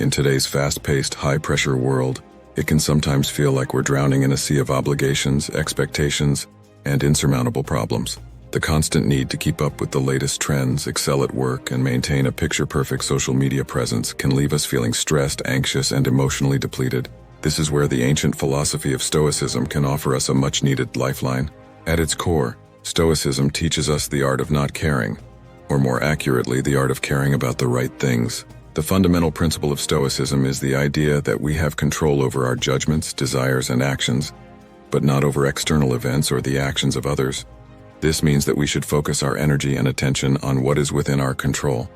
In today's fast-paced, high-pressure world, it can sometimes feel like we're drowning in a sea of obligations, expectations, and insurmountable problems. The constant need to keep up with the latest trends, excel at work, and maintain a picture-perfect social media presence can leave us feeling stressed, anxious, and emotionally depleted. This is where the ancient philosophy of Stoicism can offer us a much-needed lifeline. At its core, Stoicism teaches us the art of not caring, or more accurately, the art of caring about the right things. The fundamental principle of Stoicism is the idea that we have control over our judgments, desires, and actions, but not over external events or the actions of others. This means that we should focus our energy and attention on what is within our control,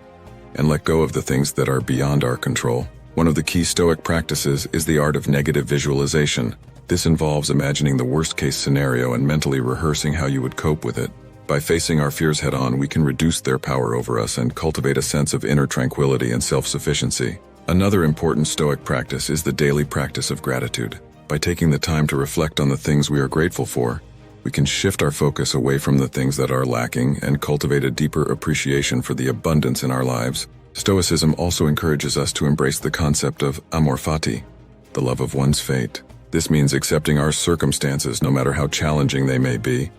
and let go of the things that are beyond our control. One of the key Stoic practices is the art of negative visualization. This involves imagining the worst-case scenario and mentally rehearsing how you would cope with it. By facing our fears head-on, we can reduce their power over us and cultivate a sense of inner tranquility and self-sufficiency. Another important Stoic practice is the daily practice of gratitude. By taking the time to reflect on the things we are grateful for, we can shift our focus away from the things that are lacking and cultivate a deeper appreciation for the abundance in our lives. Stoicism also encourages us to embrace the concept of amor fati, the love of one's fate. This means accepting our circumstances, no matter how challenging they may be,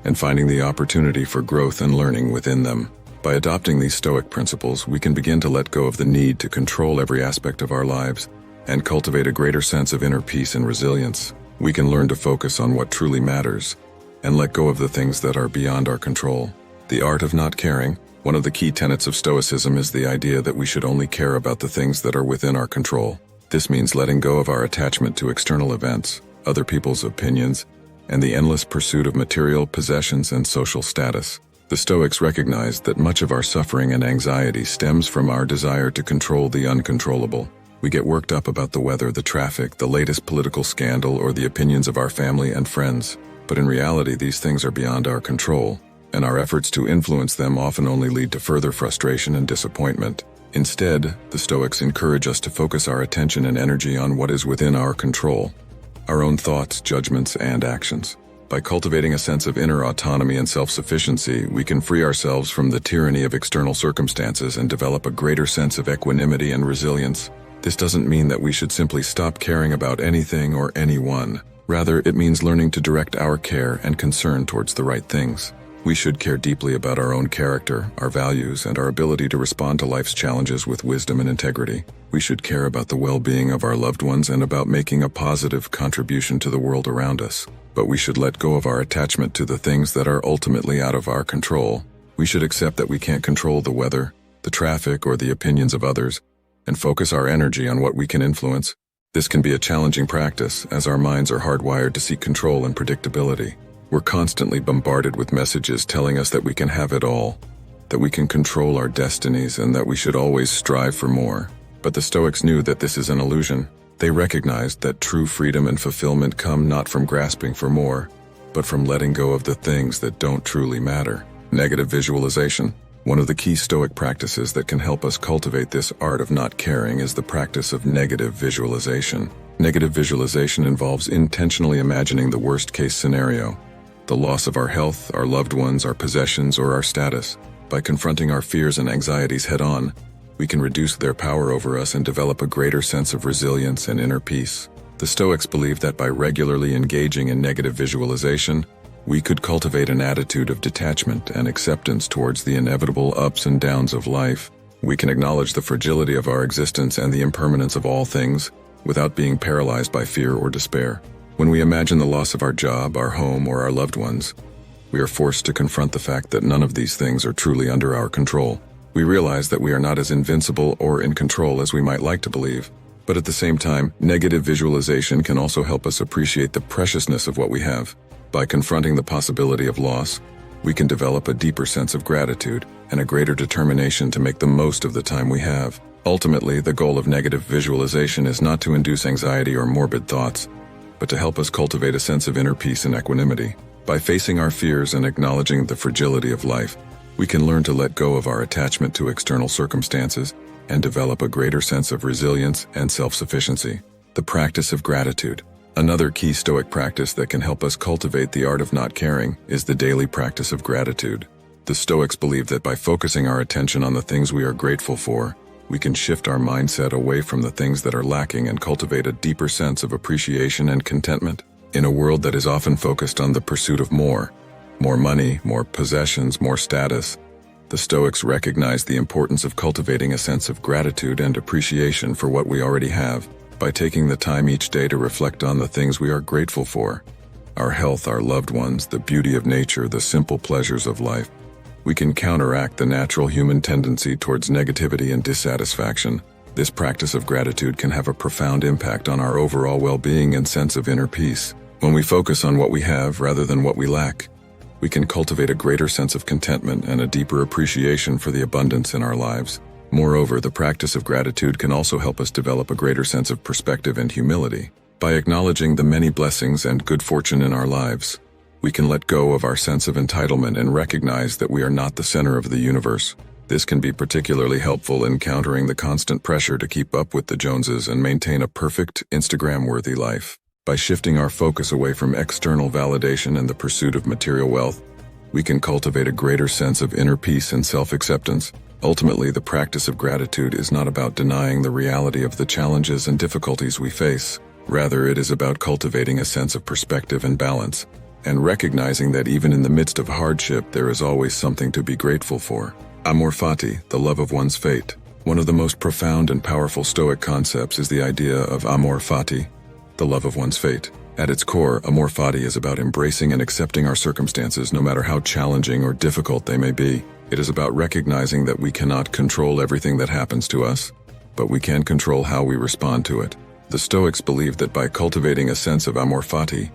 and finding the opportunity for growth and learning within them. By adopting these Stoic principles, we can begin to let go of the need to control every aspect of our lives and cultivate a greater sense of inner peace and resilience. We can learn to focus on what truly matters and let go of the things that are beyond our control. The art of not caring. One of the key tenets of Stoicism is the idea that we should only care about the things that are within our control. This means letting go of our attachment to external events, other people's opinions, and the endless pursuit of material possessions and social status. The Stoics recognize that much of our suffering and anxiety stems from our desire to control the uncontrollable. We get worked up about the weather, the traffic, the latest political scandal, or the opinions of our family and friends. But in reality, these things are beyond our control, and our efforts to influence them often only lead to further frustration and disappointment. Instead, the Stoics encourage us to focus our attention and energy on what is within our control, our own thoughts, judgments, and actions. By cultivating a sense of inner autonomy and self-sufficiency, we can free ourselves from the tyranny of external circumstances and develop a greater sense of equanimity and resilience. This doesn't mean that we should simply stop caring about anything or anyone. Rather, it means learning to direct our care and concern towards the right things. We should care deeply about our own character, our values, and our ability to respond to life's challenges with wisdom and integrity. We should care about the well-being of our loved ones and about making a positive contribution to the world around us. But we should let go of our attachment to the things that are ultimately out of our control. We should accept that we can't control the weather, the traffic, or the opinions of others, and focus our energy on what we can influence. This can be a challenging practice, as our minds are hardwired to seek control and predictability. We're constantly bombarded with messages telling us that we can have it all, that we can control our destinies, and that we should always strive for more. But the Stoics knew that this is an illusion. They recognized that true freedom and fulfillment come not from grasping for more, but from letting go of the things that don't truly matter. Negative visualization. One of the key Stoic practices that can help us cultivate this art of not caring is the practice of negative visualization. Negative visualization involves intentionally imagining the worst-case scenario, the loss of our health, our loved ones, our possessions, or our status. By confronting our fears and anxieties head-on, we can reduce their power over us and develop a greater sense of resilience and inner peace. The Stoics believe that by regularly engaging in negative visualization, we could cultivate an attitude of detachment and acceptance towards the inevitable ups and downs of life. We can acknowledge the fragility of our existence and the impermanence of all things without being paralyzed by fear or despair. When we imagine the loss of our job, our home, or our loved ones, we are forced to confront the fact that none of these things are truly under our control. We realize that we are not as invincible or in control as we might like to believe. But at the same time, negative visualization can also help us appreciate the preciousness of what we have. By confronting the possibility of loss, we can develop a deeper sense of gratitude and a greater determination to make the most of the time we have. Ultimately, the goal of negative visualization is not to induce anxiety or morbid thoughts, but to help us cultivate a sense of inner peace and equanimity. By facing our fears and acknowledging the fragility of life, we can learn to let go of our attachment to external circumstances and develop a greater sense of resilience and self-sufficiency. The practice of gratitude. Another key Stoic practice that can help us cultivate the art of not caring is the daily practice of gratitude. The Stoics believe that by focusing our attention on the things we are grateful for, we can shift our mindset away from the things that are lacking and cultivate a deeper sense of appreciation and contentment. In a world that is often focused on the pursuit of more money, more possessions, more status, the Stoics recognize the importance of cultivating a sense of gratitude and appreciation for what we already have. By taking the time each day to reflect on the things we are grateful for, our health, our loved ones, the beauty of nature, the simple pleasures of life, we can counteract the natural human tendency towards negativity and dissatisfaction. This practice of gratitude can have a profound impact on our overall well-being and sense of inner peace. When we focus on what we have rather than what we lack, we can cultivate a greater sense of contentment and a deeper appreciation for the abundance in our lives. Moreover, the practice of gratitude can also help us develop a greater sense of perspective and humility. By acknowledging the many blessings and good fortune in our lives, we can let go of our sense of entitlement and recognize that we are not the center of the universe. This can be particularly helpful in countering the constant pressure to keep up with the Joneses and maintain a perfect, Instagram-worthy life. By shifting our focus away from external validation and the pursuit of material wealth, we can cultivate a greater sense of inner peace and self-acceptance. Ultimately, the practice of gratitude is not about denying the reality of the challenges and difficulties we face. Rather, it is about cultivating a sense of perspective and balance, and recognizing that even in the midst of hardship, there is always something to be grateful for. Amor fati, the love of one's fate. One of the most profound and powerful Stoic concepts is the idea of amor fati, the love of one's fate. At its core, amor fati is about embracing and accepting our circumstances no matter how challenging or difficult they may be. It is about recognizing that we cannot control everything that happens to us, but we can control how we respond to it. The Stoics believe that by cultivating a sense of amor fati,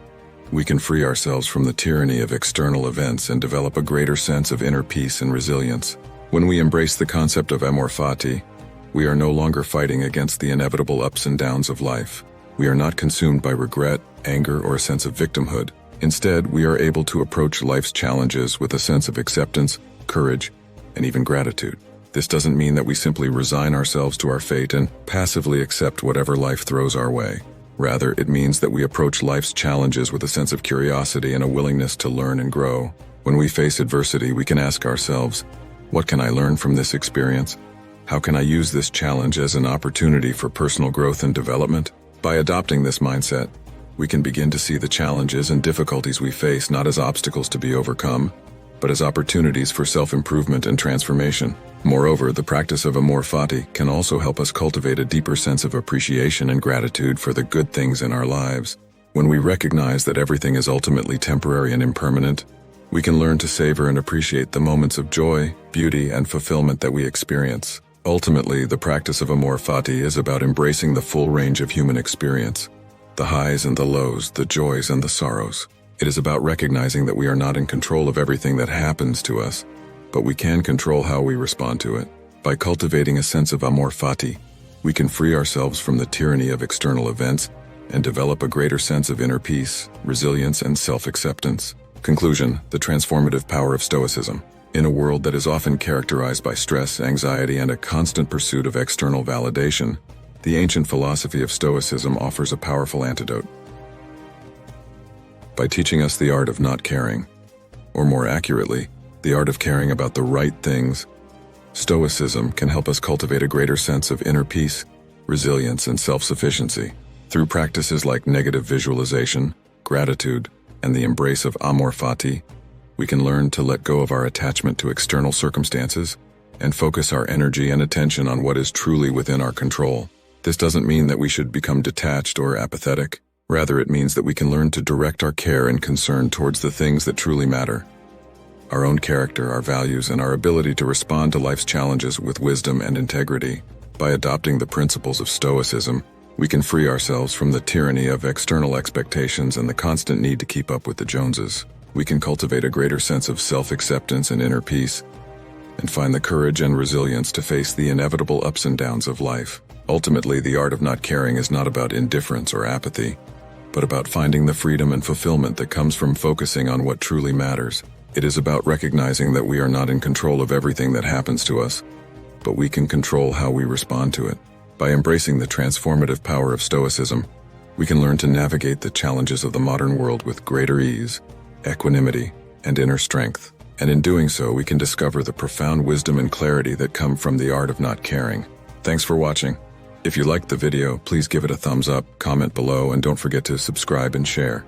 we can free ourselves from the tyranny of external events and develop a greater sense of inner peace and resilience. When we embrace the concept of amor fati, we are no longer fighting against the inevitable ups and downs of life. We are not consumed by regret, anger, or a sense of victimhood. Instead, we are able to approach life's challenges with a sense of acceptance, courage, and even gratitude. This doesn't mean that we simply resign ourselves to our fate and passively accept whatever life throws our way. Rather, it means that we approach life's challenges with a sense of curiosity and a willingness to learn and grow. When we face adversity, we can ask ourselves, what can I learn from this experience? How can I use this challenge as an opportunity for personal growth and development? By adopting this mindset, we can begin to see the challenges and difficulties we face not as obstacles to be overcome, but as opportunities for self-improvement and transformation. Moreover, the practice of amor fati can also help us cultivate a deeper sense of appreciation and gratitude for the good things in our lives. When we recognize that everything is ultimately temporary and impermanent, we can learn to savor and appreciate the moments of joy, beauty, and fulfillment that we experience. Ultimately, the practice of amor fati is about embracing the full range of human experience, the highs and the lows, the joys and the sorrows. It is about recognizing that we are not in control of everything that happens to us, but we can control how we respond to it. By cultivating a sense of amor fati, we can free ourselves from the tyranny of external events and develop a greater sense of inner peace, resilience, and self-acceptance. Conclusion: the transformative power of Stoicism. In a world that is often characterized by stress, anxiety, and a constant pursuit of external validation, the ancient philosophy of Stoicism offers a powerful antidote. By teaching us the art of not caring, or more accurately, the art of caring about the right things, Stoicism can help us cultivate a greater sense of inner peace, resilience, and self-sufficiency. Through practices like negative visualization, gratitude, and the embrace of amor fati, we can learn to let go of our attachment to external circumstances and focus our energy and attention on what is truly within our control. This doesn't mean that we should become detached or apathetic. Rather, it means that we can learn to direct our care and concern towards the things that truly matter: our own character, our values, and our ability to respond to life's challenges with wisdom and integrity. By adopting the principles of Stoicism, we can free ourselves from the tyranny of external expectations and the constant need to keep up with the Joneses. We can cultivate a greater sense of self-acceptance and inner peace, and find the courage and resilience to face the inevitable ups and downs of life. Ultimately, the art of not caring is not about indifference or apathy, but about finding the freedom and fulfillment that comes from focusing on what truly matters. It is about recognizing that we are not in control of everything that happens to us, but we can control how we respond to it. By embracing the transformative power of Stoicism, we can learn to navigate the challenges of the modern world with greater ease, equanimity, and inner strength. And in doing so, we can discover the profound wisdom and clarity that come from the art of not caring. Thanks for watching. If you liked the video, please give it a thumbs up, comment below, and don't forget to subscribe and share.